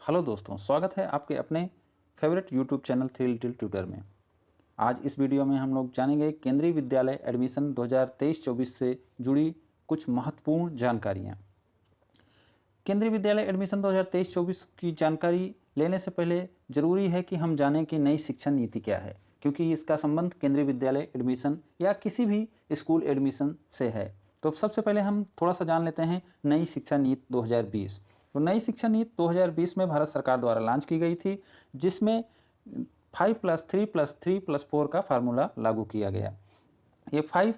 Hello दोस्तों, स्वागत है आपके अपने favourite YouTube channel three little tutor में। आज इस वीडियो में हम लोग जानेंगे केंद्रीय विद्यालय एडमिशन 2023-24 से जुड़ी कुछ महत्वपूर्ण जानकारियाँ। केंद्रीय विद्यालय एडमिशन 2023-24 की जानकारी लेने से पहले ज़रूरी है कि हम जानें कि नई शिक्षा नीति क्या है, क्योंकि इसका संबंध केंद्रीय विद्यालय एडमिशन या किसी भी स्कूल एडमिशन से है। तो सबसे पहले हम थोड़ा सा जान लेते हैं नई शिक्षा नीति 2020। तो नई शिक्षा नीति 2020 में भारत सरकार द्वारा लॉन्च की गई थी, जिसमें 5+3+3+4 का फार्मूला लागू किया गया। ये 5,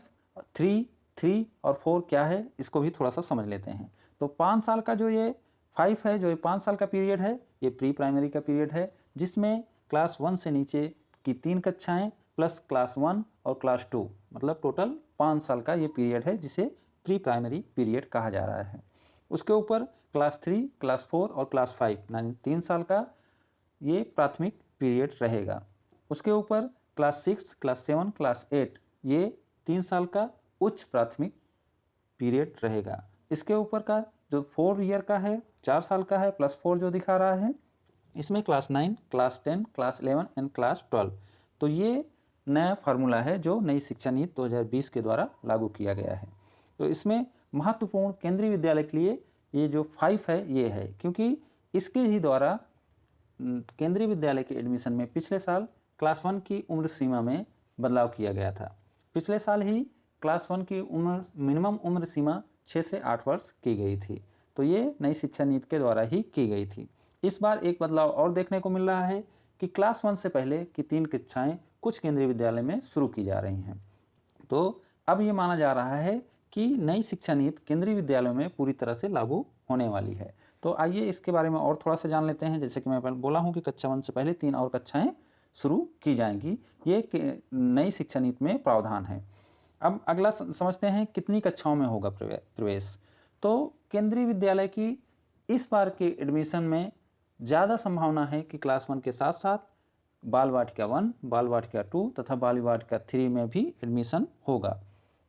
3, 3 और 4 क्या है, इसको भी थोड़ा सा समझ लेते हैं। तो 5 साल का जो ये 5 है, जो ये 5 साल का पीरियड है, ये प्री प्राइमरी का पीरियड है, जिसमें क्लास 1 से नीचे की 3 कक्षाएं प्लस क्लास 1 और क्लास 2, मतलब टोटल 5 साल का ये पीरियड है, जिसे प्री प्राइमरी पीरियड कहा जा रहा है। उसके ऊपर क्लास 3, क्लास 4 और क्लास 5 यानी 3 साल का ये प्राथमिक पीरियड रहेगा। उसके ऊपर क्लास 6, क्लास 7, क्लास 8 ये 3 साल का उच्च प्राथमिक पीरियड रहेगा। इसके ऊपर का जो 4 ईयर का है, 4 साल का है, +4 जो दिखा रहा है, इसमें class 9, class 10, class 11 and class 12। तो ये नया फार्मूला है जो नई शिक्षा नीति 2020 के द्वारा लागू किया गया है। तो इसमें महत्वपूर्ण केंद्रीय विद्यालय के लिए ये जो 5 है ये है, क्योंकि इसके ही द्वारा केंद्रीय विद्यालय के एडमिशन में पिछले साल क्लास 1 की उम्र सीमा में बदलाव किया गया था। पिछले साल ही क्लास 1 की उम्र मिनिमम उम्र सीमा 6 से 8 वर्ष की गई थी। तो ये नई शिक्षा नीति के द्वारा ही की गई थी। इस बार एक बदलाव और देखने को मिल रहा है कि क्लास 1 से पहले की 3 कक्षाएं कुछ केंद्रीय विद्यालय में शुरू की जा रही हैं। तो अब ये माना जा रहा है कि नई शिक्षा नीति केंद्रीय विद्यालयों में पूरी तरह से लागू होने वाली है। तो आइए इसके बारे में और थोड़ा सा जान लेते हैं। जैसे कि मैं पहले बोला हूँ कि कक्षा 1 से पहले 3 और कक्षाएं शुरू की जाएंगी, ये नई शिक्षा नीति में प्रावधान है। अब अगला समझते हैं कितनी कक्षाओं में होगा प्रवेश। तो केंद्रीय विद्यालय की इस बार के एडमिशन में ज़्यादा संभावना है कि क्लास 1 के साथ साथ बाल वाटिका 1, बाल वाटिका 2 तथा बाल वाटिका 3 में भी एडमिशन होगा।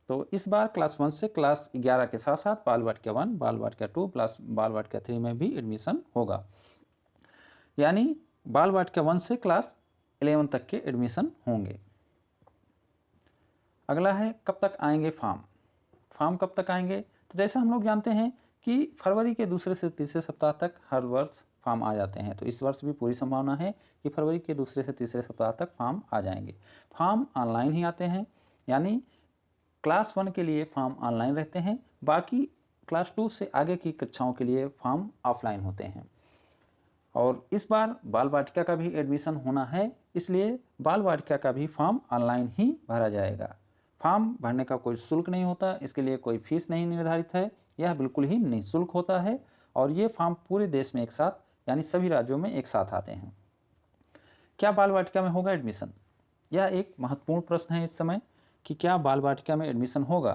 तो इस बार क्लास 1 से क्लास 11 के साथ साथ बाल वाटिका 1, बाल वाटिका 2 प्लस बाल वाटिका 3 में भी एडमिशन होगा, यानी बाल वाटिका 1 से क्लास 11 तक के एडमिशन होंगे। अगला है कब तक आएंगे फॉर्म कब तक आएंगे। तो जैसा हम लोग जानते हैं कि फरवरी के दूसरे से तीसरे सप्ताह तक हर वर्ष फॉर्म आ जाते हैं। तो इस वर्ष भी पूरी संभावना है कि फरवरी के दूसरे से तीसरे सप्ताह तक फॉर्म आ जाएंगे। फॉर्म ऑनलाइन ही आते हैं, यानी क्लास 1 के लिए फॉर्म ऑनलाइन रहते हैं, बाकी क्लास 2 से आगे की कक्षाओं के लिए फॉर्म ऑफलाइन होते हैं। और इस बार बाल वाटिका का भी एडमिशन होना है, इसलिए बाल वाटिका का भी फॉर्म ऑनलाइन ही भरा जाएगा। फॉर्म भरने का कोई शुल्क नहीं होता, इसके लिए कोई फीस नहीं निर्धारित है, यह बिल्कुल ही निःशुल्क होता है। और ये फॉर्म पूरे देश में एक साथ यानी सभी राज्यों में एक साथ आते हैं। क्या बाल वाटिका में होगा एडमिशन? यह एक महत्वपूर्ण प्रश्न है इस समय कि क्या बाल वाटिका में एडमिशन होगा।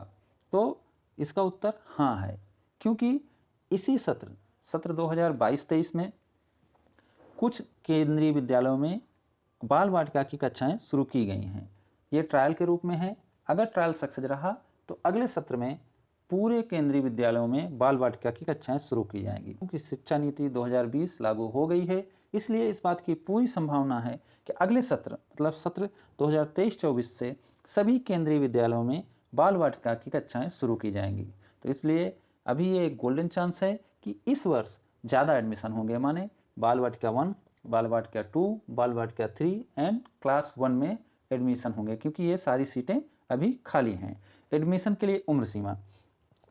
तो इसका उत्तर हाँ है, क्योंकि इसी सत्र 2022-23 में कुछ केंद्रीय विद्यालयों में बाल वाटिका की कक्षाएं शुरू की गई हैं। ये ट्रायल के रूप में है। अगर ट्रायल सक्सेस रहा तो अगले सत्र में पूरे केंद्रीय विद्यालयों में बाल वाटिका की कक्षाएं शुरू की जाएंगी। क्योंकि शिक्षा नीति 2020 लागू हो गई है, इसलिए इस बात की पूरी संभावना है कि अगले सत्र मतलब सत्र 2023-24 से सभी केंद्रीय विद्यालयों में बाल वाटिका की कक्षाएं शुरू की जाएंगी। तो इसलिए अभी ये एक गोल्डन चांस है कि इस वर्ष ज़्यादा एडमिशन होंगे, माने बाल वाटिका 1, बाल वाटिका 2, बाल वाटिका 3 एंड क्लास 1 में एडमिशन होंगे, क्योंकि ये सारी सीटें अभी खाली हैं। एडमिशन के लिए उम्र सीमा,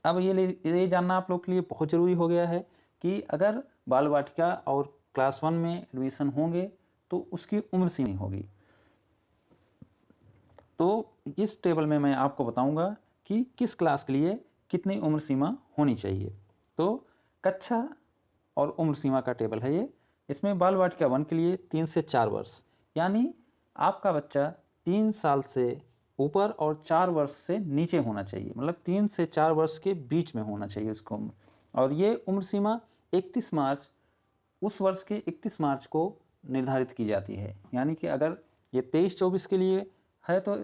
अब ये जानना आप लोग के लिए बहुत ज़रूरी हो गया है कि अगर बाल वाटिका और क्लास 1 में एडमिशन होंगे तो उसकी उम्र सीमा होगी। तो इस टेबल में मैं आपको बताऊंगा कि किस क्लास के लिए कितनी उम्र सीमा होनी चाहिए। तो कक्षा और उम्र सीमा का टेबल है ये। इसमें बाल वाटिका 1 के लिए 3 से 4 वर्ष, यानी आपका बच्चा 3 साल से ऊपर और 4 वर्ष से नीचे होना चाहिए, मतलब 3 से 4 वर्ष के बीच में होना चाहिए उसको उम्र। और ये उम्र सीमा 31 मार्च उस वर्ष के 31 मार्च को निर्धारित की जाती है, यानी कि अगर ये 23-24 के लिए है तो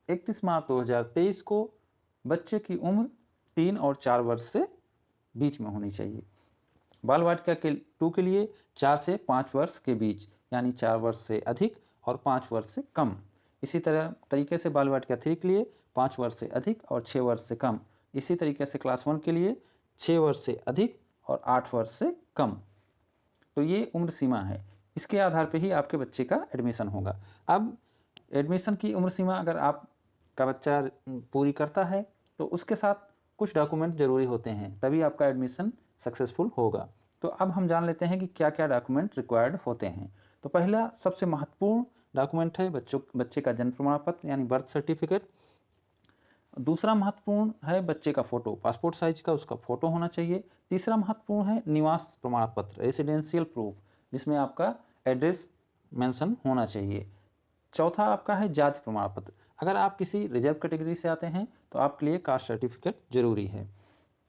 31 मार्च 2023 को बच्चे की उम्र 3 और 4 वर्ष से बीच में होनी चाहिए। बाल वाटिका के 2 के लिए 4 से 5 वर्ष के बीच, यानी 4 वर्ष से अधिक और 5 वर्ष से कम। इसी तरीके से बाल वाटिका 3 के लिए 5 वर्ष से अधिक और 6 वर्ष से कम। इसी तरीके से क्लास 1 के लिए 6 वर्ष से अधिक और 8 वर्ष से कम। तो ये उम्र सीमा है, इसके आधार पे ही आपके बच्चे का एडमिशन होगा। अब एडमिशन की उम्र सीमा अगर आपका बच्चा पूरी करता है तो उसके साथ कुछ डॉक्यूमेंट ज़रूरी होते हैं, तभी आपका एडमिशन सक्सेसफुल होगा। तो अब हम जान लेते हैं कि क्या क्या डॉक्यूमेंट रिक्वायर्ड होते हैं। तो पहला सबसे महत्वपूर्ण डॉक्यूमेंट है बच्चे का जन्म प्रमाण पत्र यानी बर्थ सर्टिफिकेट। दूसरा महत्वपूर्ण है बच्चे का फ़ोटो, पासपोर्ट साइज का उसका फ़ोटो होना चाहिए। तीसरा महत्वपूर्ण है निवास प्रमाण पत्र, रेसिडेंशियल प्रूफ, जिसमें आपका एड्रेस मेंशन होना चाहिए। चौथा आपका है जाति प्रमाण पत्र, अगर आप किसी रिजर्व कैटेगरी से आते हैं तो आपके लिए कास्ट सर्टिफिकेट जरूरी है।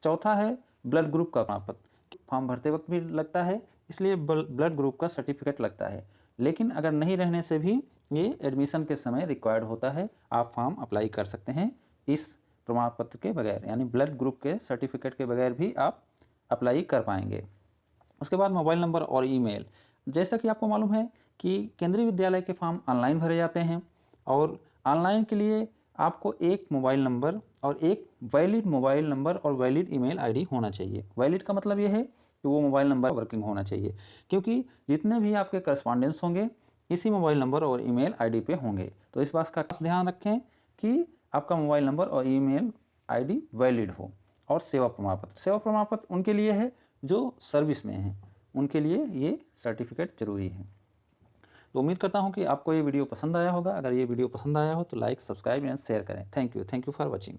चौथा है ब्लड ग्रुप का प्रमाण पत्र, फॉर्म भरते वक्त भी लगता है, इसलिए ब्लड ग्रुप का सर्टिफिकेट लगता है, लेकिन अगर नहीं रहने से भी ये एडमिशन के समय रिक्वायर्ड होता है, आप फॉर्म अप्लाई कर सकते हैं इस प्रमाण पत्र के बगैर, यानी ब्लड ग्रुप के सर्टिफिकेट के बगैर भी आप अप्लाई कर पाएंगे। उसके बाद मोबाइल नंबर और ईमेल। जैसा कि आपको मालूम है कि केंद्रीय विद्यालय के फॉर्म ऑनलाइन भरे जाते हैं और ऑनलाइन के लिए आपको एक मोबाइल नंबर और एक वैलिड मोबाइल नंबर और वैलिड ईमेल आईडी होना चाहिए। वैलिड का मतलब ये है कि वो मोबाइल नंबर वर्किंग होना चाहिए, क्योंकि जितने भी आपके करस्पॉन्डेंस होंगे इसी मोबाइल नंबर और ईमेल आईडी पे होंगे। तो इस बात का खास ध्यान रखें कि आपका मोबाइल नंबर और ईमेल आईडी वैलिड हो। और सेवा प्रमाण पत्र उनके लिए है जो सर्विस में हैं, उनके लिए ये सर्टिफिकेट ज़रूरी है। तो उम्मीद करता हूँ कि आपको ये वीडियो पसंद आया होगा। अगर ये वीडियो पसंद आया हो तो लाइक, सब्सक्राइब एंड शेयर करें। Thank you for watching.